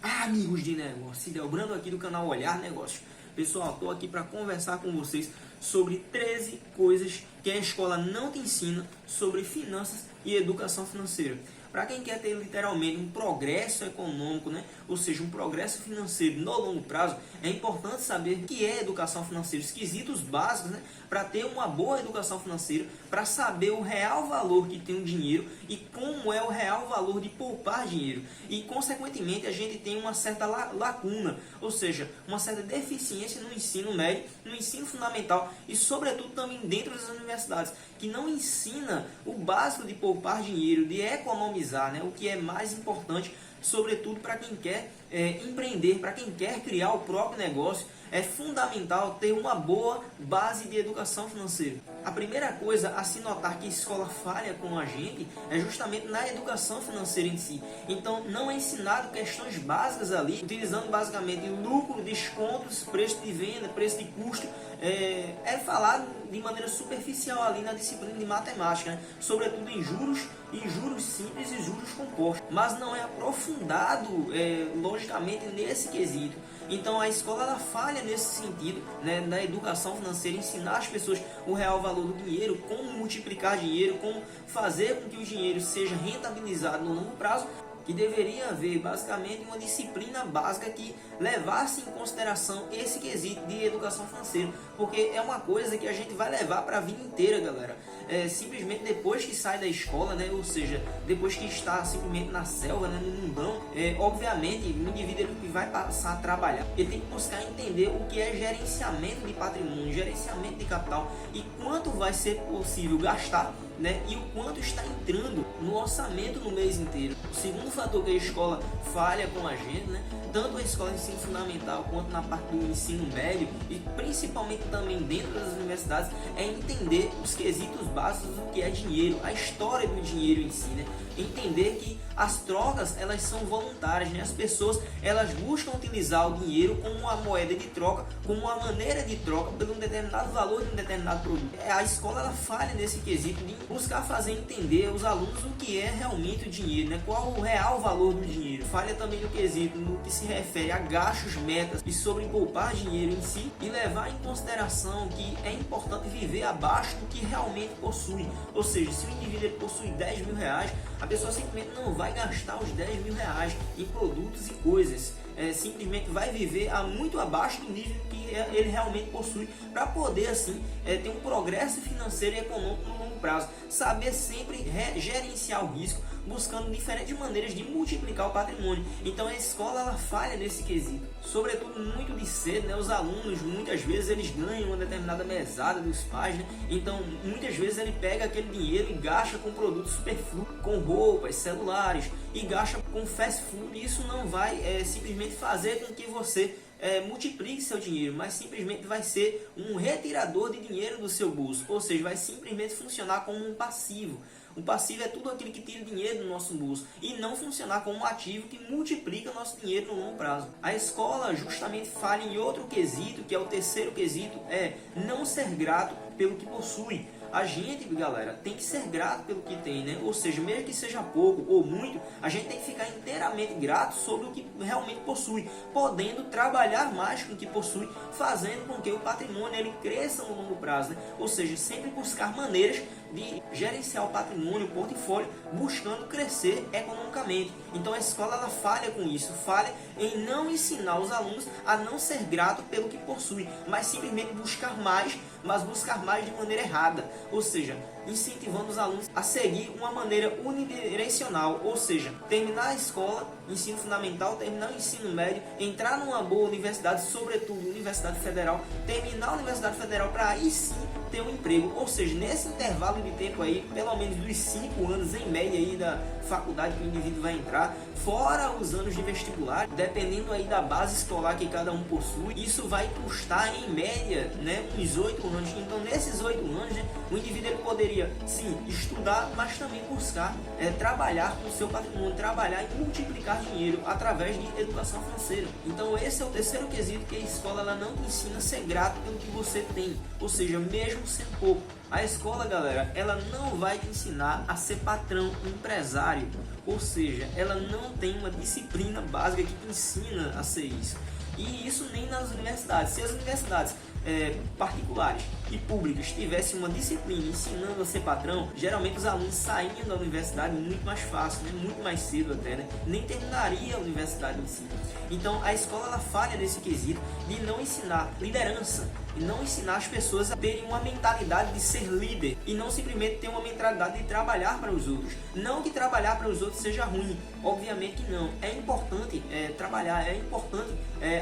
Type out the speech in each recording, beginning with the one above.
Amigos de negócio, Delbrando aqui do canal Olhar Negócios. Pessoal, estou aqui para conversar com vocês sobre 13 coisas que a escola não te ensina sobre finanças e educação financeira. Para quem quer ter literalmente um progresso econômico, né? Ou seja, um progresso financeiro no longo prazo, é importante saber o que é educação financeira, os quesitos básicos, né? Para ter uma boa educação financeira, para saber o real valor que tem o dinheiro e como é o real valor de poupar dinheiro. E, consequentemente, a gente tem uma certa lacuna, ou seja, uma certa deficiência no ensino médio, no ensino fundamental e, sobretudo, também dentro das universidades, que não ensina o básico de poupar dinheiro, de economizar, né? O que é mais importante, sobretudo para quem quer empreender, para quem quer criar o próprio negócio. É fundamental ter uma boa base de educação financeira. A primeira coisa a se notar que a escola falha com a gente é justamente na educação financeira em si. Então não é ensinado questões básicas ali, utilizando basicamente lucro, descontos, preço de venda, preço de custo. É falado de maneira superficial ali na disciplina de matemática, né? Sobretudo em juros, e juros simples e juros compostos. Mas não é aprofundado, logicamente, nesse quesito. Então a escola ela falha nesse sentido, né, na educação financeira, ensinar as pessoas o real valor do dinheiro, como multiplicar dinheiro, como fazer com que o dinheiro seja rentabilizado no longo prazo, que deveria haver basicamente uma disciplina básica que levasse em consideração esse quesito de educação financeira, porque é uma coisa que a gente vai levar para a vida inteira, galera. Simplesmente depois que sai da escola, né, ou seja, depois que está simplesmente na selva, né, no mundão, obviamente o indivíduo ele vai passar a trabalhar, ele tem que buscar entender o que é gerenciamento de patrimônio, gerenciamento de capital e quanto vai ser possível gastar, né, e o quanto está entrando no orçamento no mês inteiro. O segundo fator que a escola falha com a gente, né, tanto a escola de ensino fundamental quanto na parte do ensino médio e principalmente também dentro das universidades, é entender os quesitos básicos do que é dinheiro, a história do dinheiro em si, né? Entender que as trocas elas são voluntárias, né? As pessoas elas buscam utilizar o dinheiro como uma moeda de troca, como uma maneira de troca por um determinado valor de um determinado produto. A escola ela falha nesse quesito de buscar fazer entender aos alunos o que é realmente o dinheiro, né? Qual o real valor do dinheiro. Falha também no quesito no que se refere a gastos, metas e sobre poupar dinheiro em si e levar em consideração que é importante viver abaixo do que realmente possui. Ou seja, se o indivíduo possui 10 mil reais, a pessoa simplesmente não vai gastar os 10 mil reais em produtos e coisas. Simplesmente vai viver muito abaixo do nível que ele realmente possui para poder assim ter um progresso financeiro e econômico no longo prazo. Saber sempre gerenciar o risco, buscando diferentes maneiras de multiplicar o patrimônio. Então a escola ela falha nesse quesito. Sobretudo muito de cedo, né? Os alunos muitas vezes eles ganham uma determinada mesada dos pais, né? Então muitas vezes ele pega aquele dinheiro e gasta com produtos superfluos, com roupas, celulares e gasta com fast food. E isso não vai simplesmente fazer com que você multiplique seu dinheiro, mas simplesmente vai ser um retirador de dinheiro do seu bolso, ou seja, vai simplesmente funcionar como um passivo. O passivo é tudo aquilo que tira dinheiro do nosso bolso e não funcionar como um ativo que multiplica nosso dinheiro no longo prazo. A escola justamente falha em outro quesito, que é o terceiro quesito, é não ser grato pelo que possui. A gente, galera, tem que ser grato pelo que tem, né? Ou seja, mesmo que seja pouco ou muito, a gente tem que ficar inteiramente grato sobre o que realmente possui, podendo trabalhar mais com o que possui, fazendo com que o patrimônio ele cresça no longo prazo, né? Ou seja, sempre buscar maneiras de gerenciar o patrimônio, o portfólio, buscando crescer economicamente. Então a escola ela falha com isso, falha em não ensinar os alunos a não ser grato pelo que possui, mas simplesmente buscar mais, mas buscar mais de maneira errada. Ou seja, incentivando os alunos a seguir uma maneira unidirecional, ou seja, terminar a escola, ensino fundamental, terminar o ensino médio, entrar numa boa universidade, sobretudo Universidade Federal, terminar a Universidade Federal para aí sim ter um emprego. Ou seja, nesse intervalo de tempo aí, pelo menos dos 5 anos em média aí da faculdade que o indivíduo vai entrar, fora os anos de vestibular, dependendo aí da base escolar que cada um possui, isso vai custar em média, né, uns 8 anos. Então nesses 8 anos, né, o indivíduo ele poderia deveria, sim, estudar, mas também buscar trabalhar com o seu patrimônio, trabalhar e multiplicar dinheiro através de educação financeira. Então esse é o terceiro quesito, que a escola ela não te ensina a ser grato pelo que você tem, ou seja, mesmo sendo pouco. A escola, galera, ela não vai te ensinar a ser patrão, empresário, ou seja, ela não tem uma disciplina básica que te ensina a ser isso. E isso nem nas universidades. Se as universidades particulares e públicas tivessem uma disciplina ensinando a ser patrão, geralmente os alunos saíam da universidade muito mais fácil, né? Muito mais cedo até, né? Nem terminaria a universidade em si. Então a escola ela falha nesse quesito de não ensinar liderança e não ensinar as pessoas a terem uma mentalidade de ser líder e não simplesmente ter uma mentalidade de trabalhar para os outros. Não que trabalhar para os outros seja ruim, obviamente que não. É importante trabalhar, é importante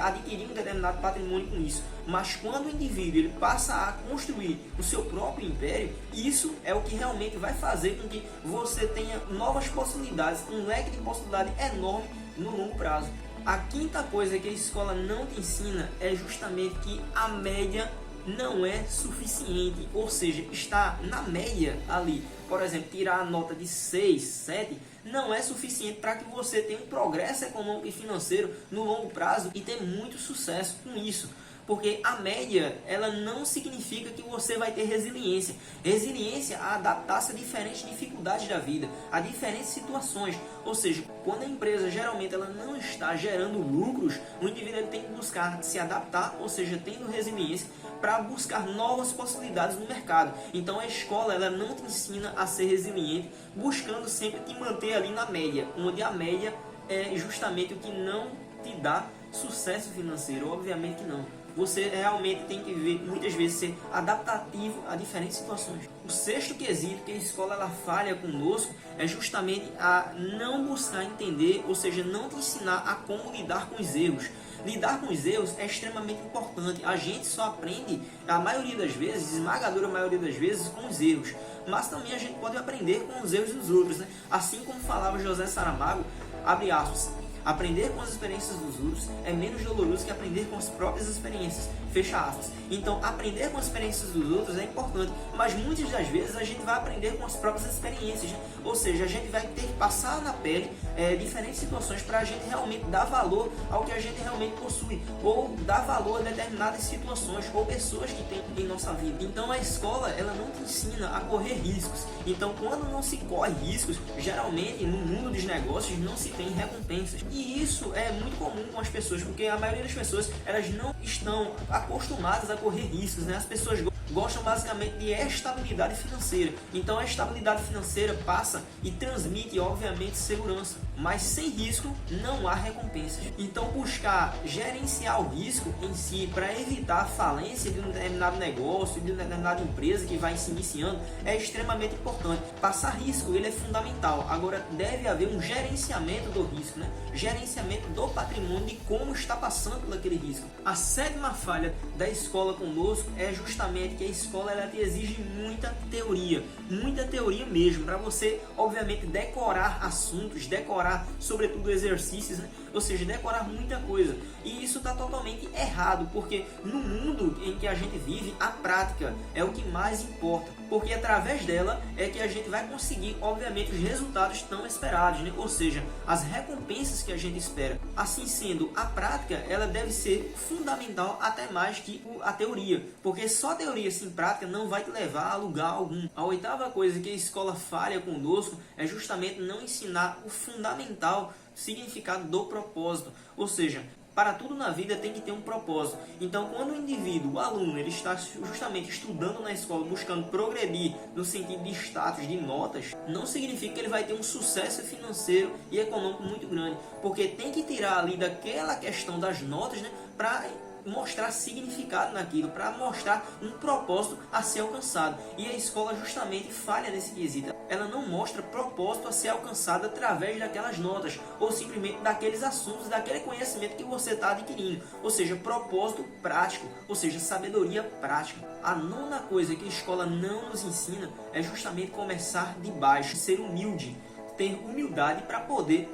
adquirir um determinado patrimônio com isso. Mas quando o indivíduo ele passa a construir o seu próprio império, isso é o que realmente vai fazer com que você tenha novas possibilidades, um leque de possibilidades enorme no longo prazo. A quinta coisa que a escola não te ensina é justamente que a média não é suficiente, ou seja, estar na média ali, por exemplo, tirar a nota de 6, 7, não é suficiente para que você tenha um progresso econômico e financeiro no longo prazo e ter muito sucesso com isso. Porque a média, ela não significa que você vai ter resiliência. Resiliência a adaptar-se a diferentes dificuldades da vida, a diferentes situações. Ou seja, quando a empresa geralmente ela não está gerando lucros, o indivíduo ele tem que buscar se adaptar, ou seja, tendo resiliência para buscar novas possibilidades no mercado. Então a escola ela não te ensina a ser resiliente, buscando sempre te manter ali na média, onde a média é justamente o que não te dá sucesso financeiro, obviamente que não. Você realmente tem que muitas vezes ser adaptativo a diferentes situações. O sexto quesito que a escola ela falha conosco é justamente a não buscar entender, ou seja, não te ensinar a como lidar com os erros. Lidar com os erros é extremamente importante. A gente só aprende, a maioria das vezes, esmagadora maioria das vezes, com os erros. Mas também a gente pode aprender com os erros dos outros, né? Assim como falava José Saramago, abre aspas, aprender com as experiências dos outros é menos doloroso que aprender com as próprias experiências. Fecha aspas. Então, aprender com as experiências dos outros é importante, mas muitas das vezes a gente vai aprender com as próprias experiências, né? Ou seja, a gente vai ter que passar na pele diferentes situações para a gente realmente dar valor ao que a gente realmente possui, ou dar valor a determinadas situações ou pessoas que tem em nossa vida. Então, a escola ela não te ensina a correr riscos. Então, quando não se corre riscos, geralmente no mundo dos negócios não se tem recompensas. E isso é muito comum com as pessoas, porque a maioria das pessoas elas não estão acostumadas a correr riscos, né? As pessoas gostam basicamente de estabilidade financeira. Então a estabilidade financeira passa e transmite, obviamente, segurança. Mas sem risco não há recompensas. Então buscar gerenciar o risco em si para evitar a falência de um determinado negócio, de uma determinada empresa que vai se iniciando é extremamente importante. Passar risco ele é fundamental. Agora deve haver um gerenciamento do risco, né? Gerenciamento do patrimônio de como está passando por aquele risco. A sétima falha da escola conosco é justamente que a escola ela te exige muita teoria mesmo, para você obviamente decorar assuntos, decorar sobretudo exercícios, né? Ou seja, decorar muita coisa. E isso está totalmente errado, porque no mundo em que a gente vive, a prática é o que mais importa, porque através dela é que a gente vai conseguir obviamente os resultados tão esperados, né? Ou seja, as recompensas que a gente espera. Assim sendo, a prática ela deve ser fundamental até mais que a teoria, porque só a teoria sem prática não vai te levar a lugar algum. A oitava coisa que a escola falha conosco é justamente não ensinar o fundamental significado do propósito, ou seja, para tudo na vida tem que ter um propósito. Então, quando o indivíduo, o aluno, ele está justamente estudando na escola, buscando progredir no sentido de status, de notas, não significa que ele vai ter um sucesso financeiro e econômico muito grande, porque tem que tirar ali daquela questão das notas, né, para mostrar significado naquilo, para mostrar um propósito a ser alcançado. E a escola justamente falha nesse quesito. Ela não mostra propósito a ser alcançado através daquelas notas, ou simplesmente daqueles assuntos, daquele conhecimento que você está adquirindo. Ou seja, propósito prático, ou seja, sabedoria prática. A nona coisa que a escola não nos ensina é justamente começar de baixo, ser humilde, ter humildade para poder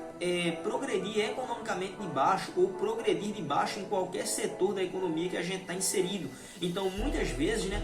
progredir economicamente de baixo ou progredir de baixo em qualquer setor da economia que a gente está inserido. Então, muitas vezes, né,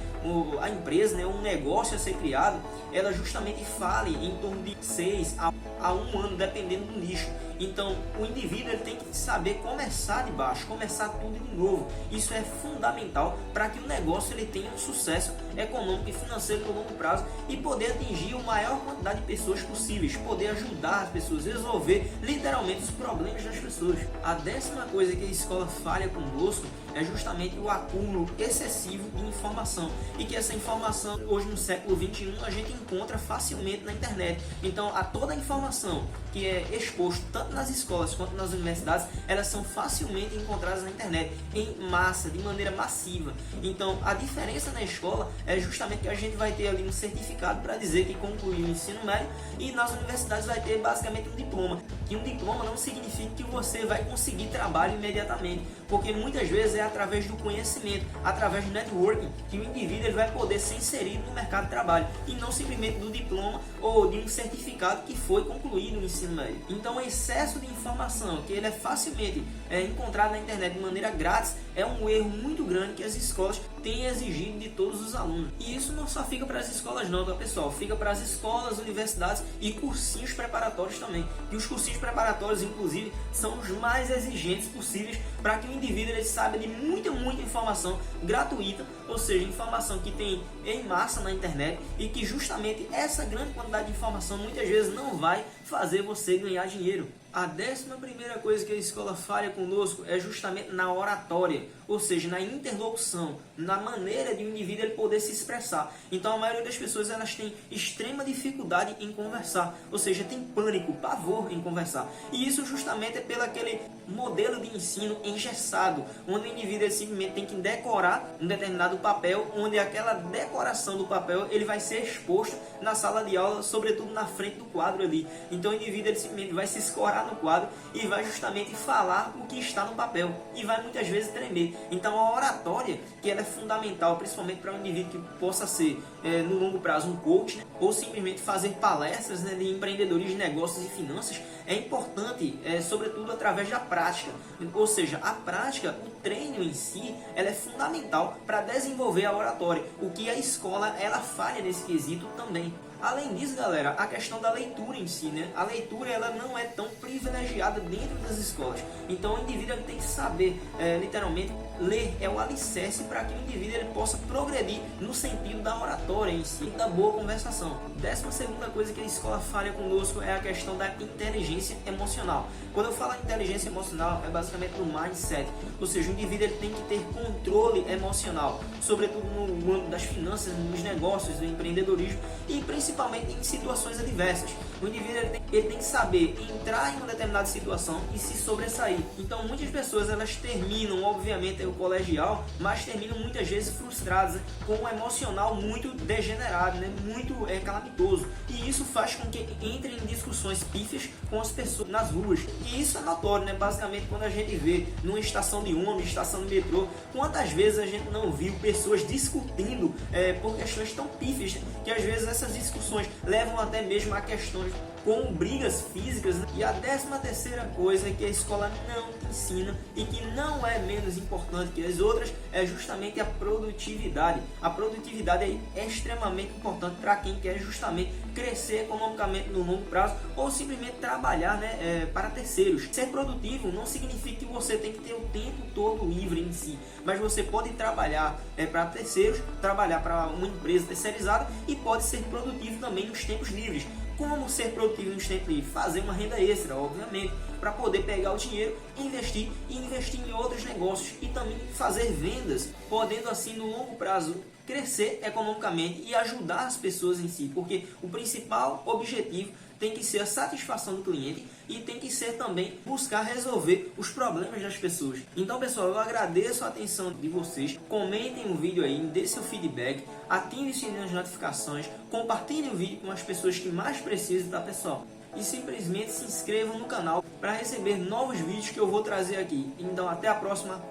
a empresa, né, um negócio a ser criado, ela justamente fale em torno de 6 a 1 ano, dependendo do nicho. Então, o indivíduo ele tem que saber começar de baixo, começar tudo de novo. Isso é fundamental para que o negócio ele tenha um sucesso econômico e financeiro no longo prazo e poder atingir a maior quantidade de pessoas possíveis, poder ajudar as pessoas, resolver literalmente os problemas das pessoas. A 10ª coisa que a escola falha conosco é justamente o acúmulo excessivo de informação, e que essa informação hoje no século XXI a gente encontra facilmente na internet. Então, toda a informação que é exposta tanto nas escolas quanto nas universidades, elas são facilmente encontradas na internet, em massa, de maneira massiva. Então, a diferença na escola é justamente que a gente vai ter ali um certificado para dizer que concluiu o ensino médio, e nas universidades vai ter basicamente um diploma. Que um diploma não significa que você vai conseguir trabalho imediatamente, porque muitas vezes é através do conhecimento, através do networking, que o indivíduo ele vai poder ser inserido no mercado de trabalho, e não simplesmente do diploma ou de um certificado que foi concluído no ensino médio. Então, o excesso de informação, que ele é facilmente encontrado na internet de maneira grátis, é um erro muito grande que as escolas têm exigido de todos os alunos. E isso não só fica para as escolas não, tá, pessoal? Fica para as escolas, universidades e cursinhos preparatórios também. E os cursinhos preparatórios, inclusive, são os mais exigentes possíveis para que o indivíduo ele saiba de muita informação gratuita, ou seja, informação que tem em massa na internet, e que justamente essa grande quantidade de informação muitas vezes não vai fazer você ganhar dinheiro. A 11ª coisa que a escola falha conosco é justamente na oratória, ou seja, na interlocução, na maneira de o indivíduo ele poder se expressar. Então, a maioria das pessoas elas têm extrema dificuldade em conversar, ou seja, tem pânico, pavor em conversar. E isso justamente é pelo aquele modelo de ensino engessado, onde o indivíduo ele simplesmente tem que decorar um determinado papel, onde aquela decoração do papel ele vai ser exposto na sala de aula, sobretudo na frente do quadro ali. Então, o indivíduo ele simplesmente vai se escorar no quadro e vai justamente falar o que está no papel, e vai muitas vezes tremer. Então, a oratória, que ela é fundamental, principalmente para um indivíduo que possa ser no longo prazo um coach, né, ou simplesmente fazer palestras, né, de empreendedorismo de negócios e finanças, é importante, sobretudo através da prática. Ou seja, a prática, o treino em si, ela é fundamental para desenvolver a oratória, o que a escola ela falha nesse quesito também. Além disso, galera, a questão da leitura em si, né? A leitura ela não é tão privilegiada dentro das escolas. Então, o indivíduo ele tem que saber, literalmente, ler é o alicerce para que o indivíduo ele possa progredir no sentido da oratória em si, da boa conversação. 12ª coisa que a escola falha conosco é a questão da inteligência emocional. Quando eu falo inteligência emocional, é basicamente o mindset, ou seja, o indivíduo ele tem que ter controle emocional, sobretudo no âmbito das finanças, nos negócios, no empreendedorismo e principalmente em situações adversas. O indivíduo ele tem que saber entrar em uma determinada situação e se sobressair. Então, muitas pessoas elas terminam, obviamente, o colegial, mas terminam muitas vezes frustradas, né, com um emocional muito degenerado, né, muito calamitoso. E isso faz com que entrem em discussões pífias com as pessoas nas ruas. E isso é notório, né? Basicamente, quando a gente vê numa estação de ônibus, estação de metrô, quantas vezes a gente não viu pessoas discutindo por questões tão pífias, né, que às vezes essas discussões levam até mesmo a questões com brigas físicas, né? E a 13ª coisa que a escola não te ensina e que não é menos importante que as outras é justamente a produtividade. A produtividade é extremamente importante para quem quer justamente crescer economicamente no longo prazo ou simplesmente trabalhar, né, para terceiros. Ser produtivo não significa que você tem que ter o tempo todo livre em si, mas você pode trabalhar para terceiros, trabalhar para uma empresa terceirizada e pode ser produtivo também nos tempos livres. Como ser produtivo no tempo livre? Fazer uma renda extra, obviamente, para poder pegar o dinheiro e investir em outros negócios e também fazer vendas, podendo assim no longo prazo crescer economicamente e ajudar as pessoas em si, porque o principal objetivo tem que ser a satisfação do cliente e tem que ser também buscar resolver os problemas das pessoas. Então, pessoal, eu agradeço a atenção de vocês. Comentem o vídeo aí, dê seu feedback, ative o sininho das notificações, compartilhem o vídeo com as pessoas que mais precisam, tá, pessoal? E simplesmente se inscrevam no canal para receber novos vídeos que eu vou trazer aqui. Então, até a próxima.